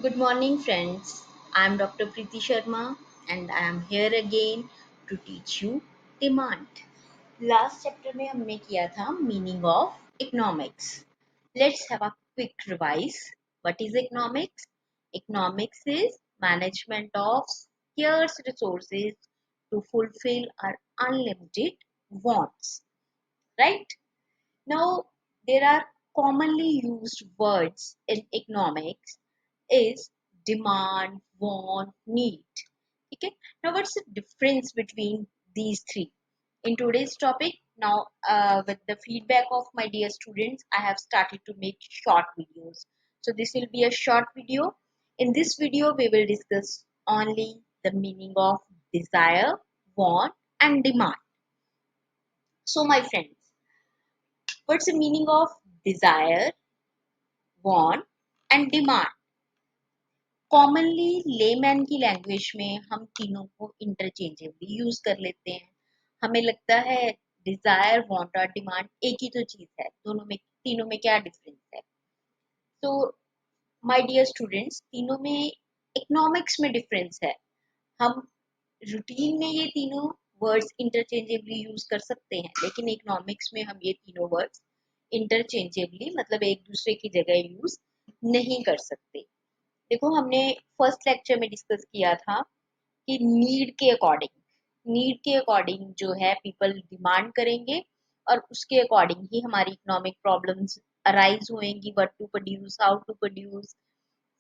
Good morning, friends. I am Dr. Preeti Sharma and I am here again to teach you demand. Last chapter में हमने किया था meaning of economics. Let's have a quick revise. What is economics? Economics is management of scarce resources to fulfill our unlimited wants. Right? Now, there are commonly used words in economics is demand, want, need. Okay. Now, what's the difference between these three? In today's topic, now with the feedback of my dear students, I have started to make short videos. So this will be a short video. In this video, we will discuss only the meaning of desire, want, and demand. So, my friends, what's the meaning of desire, want and demand? Commonly layman की language में हम तीनों को interchangeably use कर लेते हैं. हमें लगता है डिजायर, वांट और डिमांड एक ही तो चीज है. दोनों में, तीनों में क्या डिफरेंस है? तो माय डियर स्टूडेंट्स, तीनों में इकोनॉमिक्स में डिफरेंस है. हम रूटीन में ये तीनों वर्ड्स इंटरचेंजेबली यूज कर सकते हैं, लेकिन इकोनॉमिक्स में हम ये तीनों वर्ड्स इंटरचेंजेबली मतलब एक दूसरे की जगह यूज नहीं कर सकते. देखो, हमने फर्स्ट लेक्चर में डिस्कस किया था कि नीड के अकॉर्डिंग जो है पीपल डिमांड करेंगे और उसके अकॉर्डिंग ही हमारी इकोनॉमिक प्रॉब्लम्स अराइज होएंगी. What to produce, how to produce,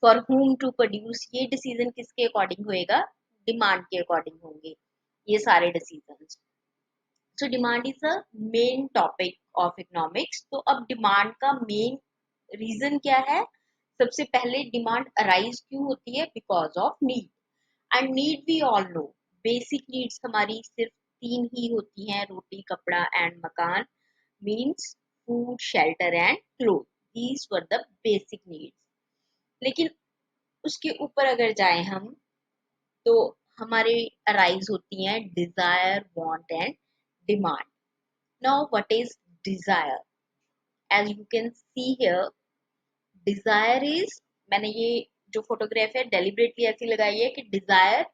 for whom to produce, ये डिसीजन किसके अकॉर्डिंग होएगा? डिमांड के अकॉर्डिंग होंगे ये सारे decisions. So demand is a main topic of economics. तो अब डिमांड का मेन रीजन क्या है? सबसे पहले डिमांड अराइज क्यों होती है? Because of need. And need we all know, basic needs हमारी सिर्फ तीन ही होती हैं: रोटी, कपड़ा एंड मकान. Means food, shelter and cloth. These were the basic needs. लेकिन उसके ऊपर अगर जाएं हम, तो हमारे अराइज होती हैं desire, want and demand. Now what is desire? As you can see here, desire is, मैंने ये जो फोटोग्राफ है डेलिबरेटली ऐसी लगाई है कि डिजायर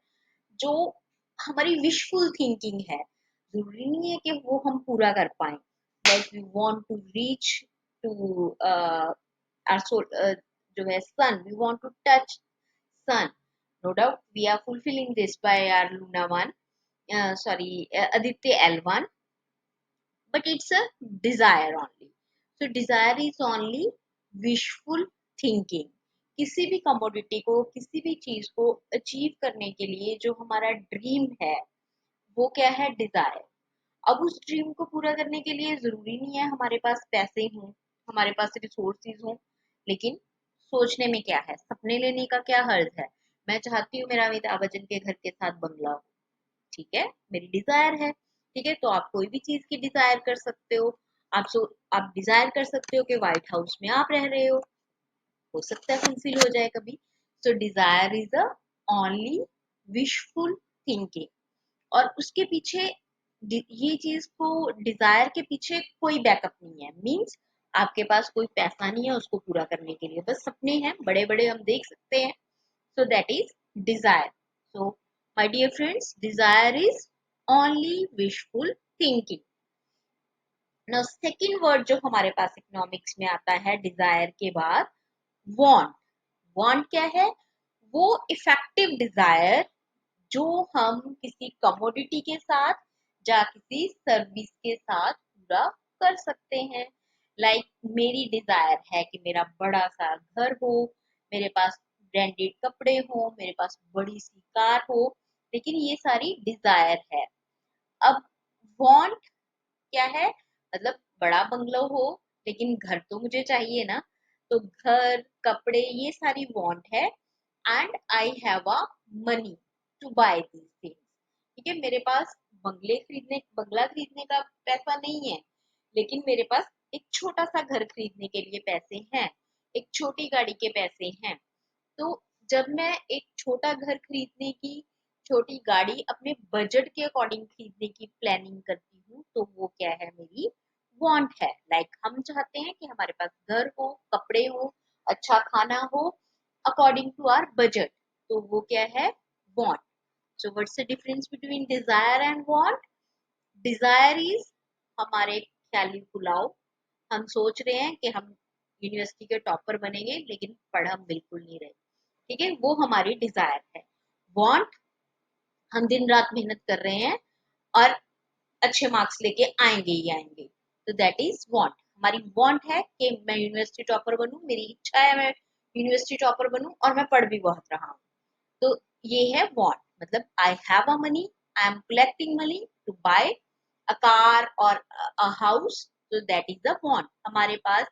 जो हमारी विशफुल थिंकिंग है. जरूरी नहीं है कि वो हम पूरा कर पाए. Like we want to reach to our soul, जो है sun, we want to touch sun. No doubt we are fulfilling this by our Luna one, sorry, Aditya L1, but it's a desire only. So desire is only wishful thinking. किसी भी commodity को, किसी भी चीज को achieve करने के लिए जो हमारा ड्रीम है, वो क्या है? डिजायर. अब उस ड्रीम को पूरा करने के लिए जरूरी नहीं है हमारे पास पैसे हों, हमारे पास रिसोर्सेज हों, लेकिन सोचने में क्या है? सपने लेने का क्या हर्ज है? मैं चाहती हूँ मेरा अमिताभ बच्चन के घर के साथ बंगला हो. ठीक है, मेरी डिजायर है. ठीक है, तो आप कोई भी चीज की डिजायर कर सकते हो. आप डिजायर कर सकते हो कि व्हाइट हाउस में आप रह रहे हो सकता है फुलफिल हो जाए कभी. सो desire is a only wishful thinking. और उसके पीछे, ये चीज को, डिजायर के पीछे कोई बैकअप नहीं है. मीन्स आपके पास कोई पैसा नहीं है उसको पूरा करने के लिए, बस सपने हैं बड़े बड़े हम देख सकते हैं. So that is desire. So my dear friends, desire is only wishful thinking. Now second word जो हमारे पास इकोनॉमिक्स में आता है डिजायर के बाद, want. Want क्या है? वो इफेक्टिव डिजायर जो हम किसी कमोडिटी के साथ या किसी सर्विस के साथ पूरा कर सकते हैं. लाइक मेरी डिजायर है कि मेरा बड़ा सा घर हो, मेरे पास ब्रांडेड कपड़े हो, मेरे पास बड़ी सी कार हो. लेकिन ये सारी डिजायर है. अब वांट क्या है? मतलब बड़ा बंगलो हो, लेकिन घर तो मुझे चाहिए ना. तो घर, कपड़े, ये सारी वांट है. And I have a money to buy these things. ठीक है, मेरे पास बंगला खरीदने का पैसा नहीं है, लेकिन मेरे पास एक छोटा सा घर खरीदने के लिए पैसे हैं, एक छोटी गाड़ी के पैसे हैं. तो जब मैं एक छोटा घर खरीदने की, छोटी गाड़ी अपने बजट के अकॉर्डिंग खरीदने की प्लानिंग करती हूँ, तो वो क्या है? मेरी वांट है. लाइक हम चाहते हैं कि हमारे पास घर हो, कपड़े हो, अच्छा खाना हो, अकॉर्डिंग टू आवर बजट, तो वो क्या है, want. So what's the difference between desire and want? Desire is हमारे ख्याली पुलाव, हम सोच रहे हैं कि हम यूनिवर्सिटी के टॉपर बनेंगे लेकिन पढ़ हम बिल्कुल नहीं रहे, ठीक है, वो हमारी डिजायर है। वांट, हम दिन रात मेहनत कर रहे हैं और अच्छे मार्क्स लेके आएंगे ही आएंगे, तो दैट इज वांट। हमारी वांट है कि मैं यूनिवर्सिटी टॉपर बनूं, मेरी इच्छा है मैं यूनिवर्सिटी टॉपर बनूं और मैं पढ़ भी बहुत रहा हूँ, तो ये है वांट। मतलब I have a money, I am collecting money to buy a car और अ हाउस, तो दैट इज द वांट। हमारे पास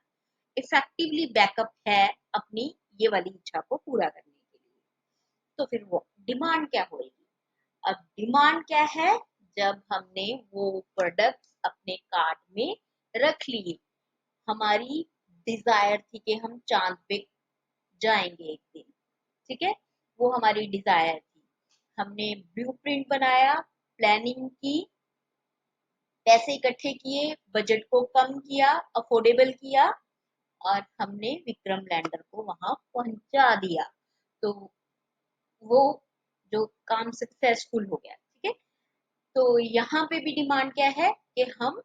इफेक्टिवली बैकअप है अपनी ये वाली इच्छा को पूरा करने के लिए। तो फिर वो डिमांड क्या होगी? अब डिमांड क्या है? जब हमने वो प्रोडक्ट्स अपने कार्ट में रख लिए, हमारी डिजायर थी कि हम चांद पे जाएंगे एक दिन, ठीक है, वो हमारी डिजायर थी। हमने ब्लूप्रिंट बनाया, प्लानिंग की, पैसे इकट्ठे किए, बजट को कम किया, अफोर्डेबल किया, और हमने विक्रम लैंडर को वहां पहुंचा दिया, तो वो जो काम सक्सेसफुल हो गया, ठीक है। तो यहाँ पे भी डिमांड क्या है कि हम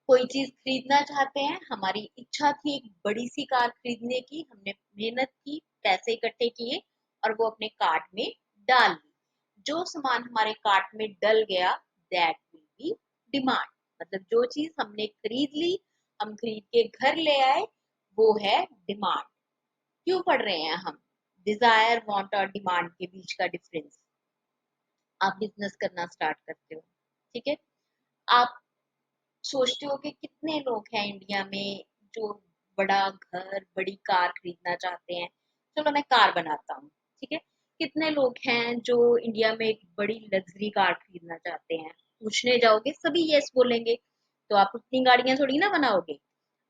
कोई चीज खरीदना चाहते हैं, हमारी इच्छा थी एक बड़ी सी कार खरीदने की, हमने मेहनत की, पैसे इकट्ठे किए और वो अपने कार्ट में डाल दी। जो सामान हमारे कार्ट में डल गया, दैट विल बी डिमांड। मतलब जो चीज हमने खरीद ली, हम खरीद के घर ले आए, वो है डिमांड। क्यों पढ़ रहे हैं हम डिजायर, वांट और डिमांड के बीच का डिफरेंस? आप बिजनेस करना स्टार्ट करते हो, ठीक है, आप सोचते हो कि कितने लोग हैं इंडिया में जो बड़ा घर, बड़ी कार खरीदना चाहते हैं, चलो मैं कार बनाता हूँ, ठीक है। कितने लोग हैं जो इंडिया में एक बड़ी लग्जरी कार खरीदना चाहते हैं? पूछने जाओगे सभी यस बोलेंगे, तो आप उतनी गाड़ियां थोड़ी ना बनाओगे।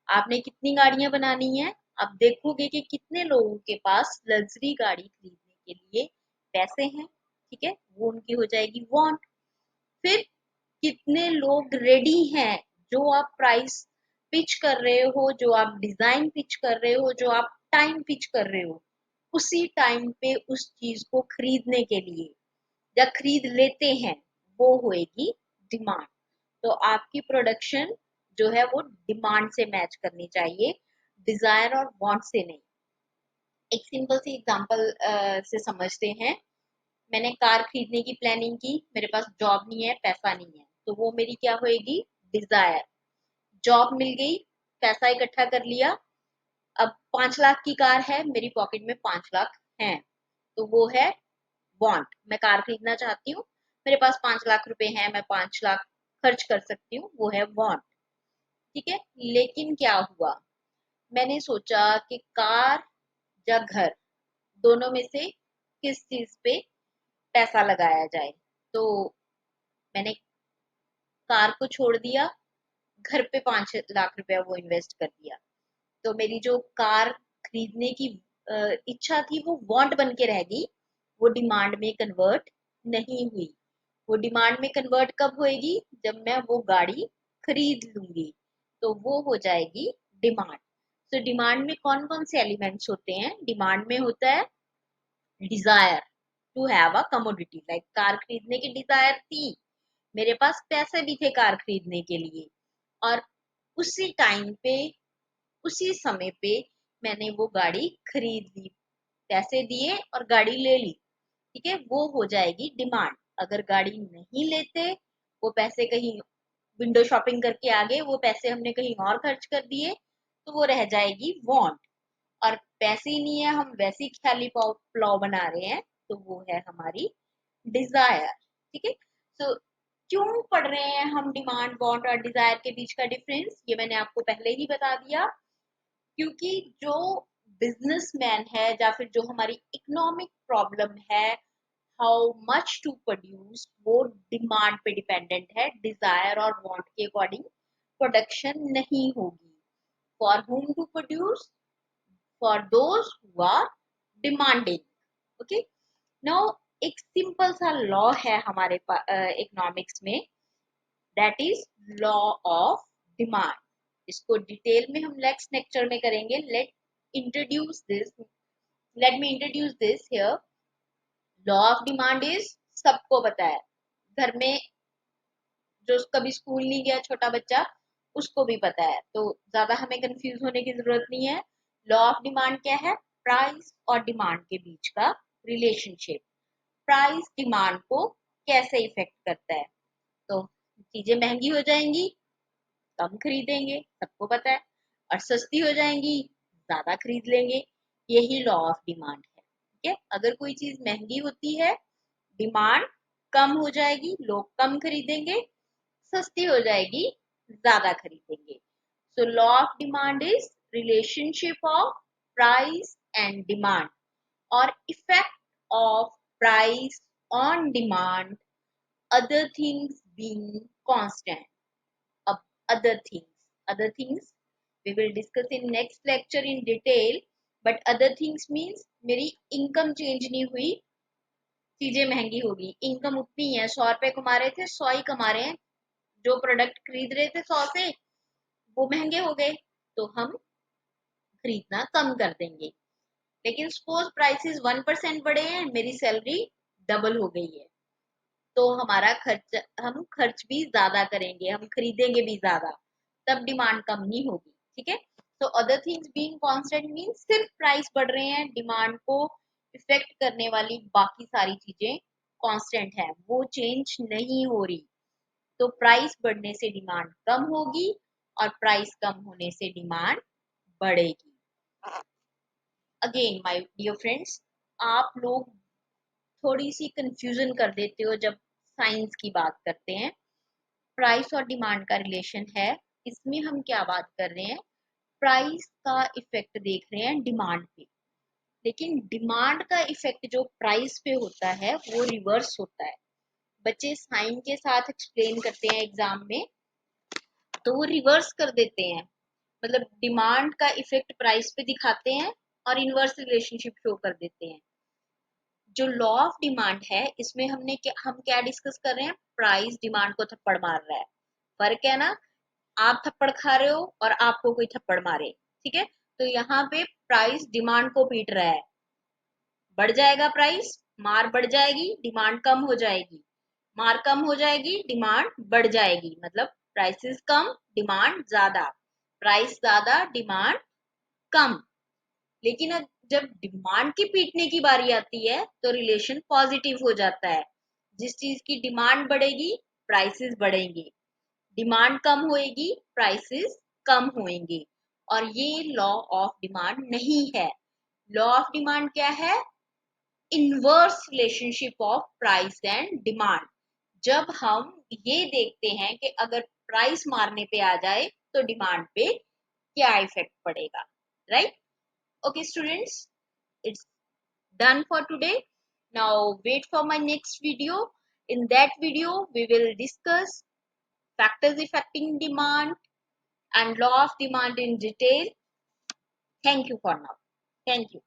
आपने कितनी गाड़ियां बनानी है? आप देखोगे कि कितने लोगों के पास लग्जरी गाड़ी खरीदने के लिए पैसे हैं, ठीक है, वो उनकी हो जाएगी वांट। फिर कितने लोग रेडी हैं, जो आप प्राइस पिच कर रहे हो, जो आप डिजाइन पिच कर रहे हो, जो आप टाइम पिच कर रहे हो, उसी टाइम पे उस चीज को खरीदने के लिए या खरीद लेते हैं, वो होएगी डिमांड। तो आपकी प्रोडक्शन जो है वो डिमांड से मैच करनी चाहिए, डिजायर और वांट से नहीं। एक सिंपल सी एग्जांपल से समझते हैं। मैंने कार खरीदने की प्लानिंग की, मेरे पास जॉब नहीं है, पैसा नहीं है, तो वो मेरी क्या होएगी, डिजायर। जॉब मिल गई, पैसा इकट्ठा कर लिया, अब 5 लाख की कार है, मेरी पॉकेट में 5 लाख है, तो वो है वांट। मैं कार खरीदना चाहती हूँ, मेरे पास 5 लाख रुपए हैं, मैं 5 लाख खर्च कर सकती हूँ, वो है वांट, ठीक है। लेकिन क्या हुआ, मैंने सोचा कि कार या घर, दोनों में से किस चीज पे पैसा लगाया जाए, तो मैंने कार को छोड़ दिया, घर पे 5 लाख रुपया वो इन्वेस्ट कर दिया। तो मेरी जो कार खरीदने की इच्छा थी वो वांट बन के रह गई, वो डिमांड में कन्वर्ट नहीं हुई। वो डिमांड में कन्वर्ट कब होएगी, जब मैं वो गाड़ी खरीद लूंगी, तो वो हो जाएगी डिमांड। तो डिमांड में कौन कौन से एलिमेंट्स होते हैं? डिमांड में होता है desire to have a commodity, like car खरीदने की डिजायर थी, मेरे पास पैसे भी थे कार खरीदने के लिए, और उसी टाइम पे, उसी समय पे मैंने वो गाड़ी खरीद ली, पैसे दिए और गाड़ी ले ली, ठीक है, वो हो जाएगी डिमांड। अगर गाड़ी नहीं लेते, वो पैसे कहीं विंडो शॉपिंग करके आ गए, वो पैसे हमने कहीं और खर्च कर दिए, तो वो रह जाएगी वांट। और पैसे ही नहीं है, हम वैसे ही ख्याली पुलाव बना रहे हैं, तो वो है हमारी डिजायर, ठीक है। तो क्यों पढ़ रहे हैं हम डिमांड, वांट और डिजायर के बीच का डिफरेंस? ये मैंने आपको पहले ही बता दिया, क्योंकि जो बिजनेसमैन है या फिर जो हमारी इकोनॉमिक प्रॉब्लम है, हाउ मच टू प्रोड्यूस, वो डिमांड पे डिपेंडेंट है, डिजायर और वांट के अकॉर्डिंग प्रोडक्शन नहीं होगी। For whom to produce? For those who are demanding, okay. Now एक सिंपल सा लॉ है हमारे इकोनॉमिक्स में, that is law of demand. इसको डिटेल में हम नेक्स्ट लेक्चर में करेंगे। Let introduce this let me introduce this here. Law of demand is, सबको पता है, घर में जो कभी स्कूल नहीं गया छोटा बच्चा उसको भी पता है, तो ज्यादा हमें कंफ्यूज होने की जरूरत नहीं है. लॉ ऑफ डिमांड क्या है? प्राइस और डिमांड के बीच का रिलेशनशिप. प्राइस डिमांड को कैसे इफेक्ट करता है? तो चीजें महंगी हो जाएंगी, कम खरीदेंगे, सबको पता है, और सस्ती हो जाएंगी, ज्यादा खरीद लेंगे. यही लॉ ऑफ डिमांड है. ठीक है, अगर कोई चीज महंगी होती है, डिमांड कम हो जाएगी, लोग कम खरीदेंगे. सस्ती हो जाएगी, ज्यादा खरीदेंगे. So law of demand is relationship of price and demand, और effect of price on demand, other things being constant. Of other things we will discuss in next lecture in detail. But other things means मेरी income change नहीं हुई, चीजें महंगी होगी. Income उतनी है, 100 रुपए कमा रहे थे 100 ही कमा रहे हैं. जो प्रोडक्ट खरीद रहे थे 100 से, वो महंगे हो गए, तो हम खरीदना कम कर देंगे. लेकिन सपोज प्राइसेस 1% बढ़े हैं, मेरी सैलरी डबल हो गई है, तो हमारा खर्च, हम खर्च भी ज्यादा करेंगे, हम खरीदेंगे भी ज्यादा, तब डिमांड कम नहीं होगी. ठीक है, तो other things being constant means सिर्फ प्राइस बढ़ रहे हैं, डिमांड को इफेक्ट करने वाली बाकी सारी चीजें कांस्टेंट है, वो चेंज नहीं हो रही. तो प्राइस बढ़ने से डिमांड कम होगी, और प्राइस कम होने से डिमांड बढ़ेगी. अगेन माय डियर फ्रेंड्स, आप लोग थोड़ी सी कंफ्यूजन कर देते हो जब साइंस की बात करते हैं. प्राइस और डिमांड का रिलेशन है, इसमें हम क्या बात कर रहे हैं? प्राइस का इफेक्ट देख रहे हैं डिमांड पे. लेकिन डिमांड का इफेक्ट जो प्राइस पे होता है वो रिवर्स होता है. बच्चे साइन के साथ एक्सप्लेन करते हैं एग्जाम में, तो वो रिवर्स कर देते हैं. मतलब डिमांड का इफेक्ट प्राइस पे दिखाते हैं और इनवर्स रिलेशनशिप शो कर देते हैं. जो लॉ ऑफ डिमांड है, इसमें हम क्या डिस्कस कर रहे हैं? प्राइस डिमांड को थप्पड़ मार रहा है. फर्क है ना, आप थप्पड़ खा रहे हो और आपको कोई थप्पड़ मारे. ठीक है, तो यहाँ पे प्राइस डिमांड को पीट रहा है. बढ़ जाएगा प्राइस, मार बढ़ जाएगी, डिमांड कम हो जाएगी. मार कम हो जाएगी, डिमांड बढ़ जाएगी. मतलब प्राइसेस कम, डिमांड ज्यादा. प्राइस ज्यादा, डिमांड कम. लेकिन अब जब डिमांड की पीटने की बारी आती है, तो रिलेशन पॉजिटिव हो जाता है. जिस चीज की डिमांड बढ़ेगी, प्राइसेस बढ़ेंगे. डिमांड कम होएगी, प्राइसेस कम होंगे. और ये लॉ ऑफ डिमांड नहीं है. लॉ ऑफ डिमांड क्या है? Inverse relationship of price and demand. जब हम ये देखते हैं कि अगर प्राइस मारने पे आ जाए तो डिमांड पे क्या इफेक्ट पड़ेगा. Right? Okay students, it's done for today. Now wait for my next video. In that video we will discuss factors affecting demand and law of demand in detail. Thank you for now. Thank you.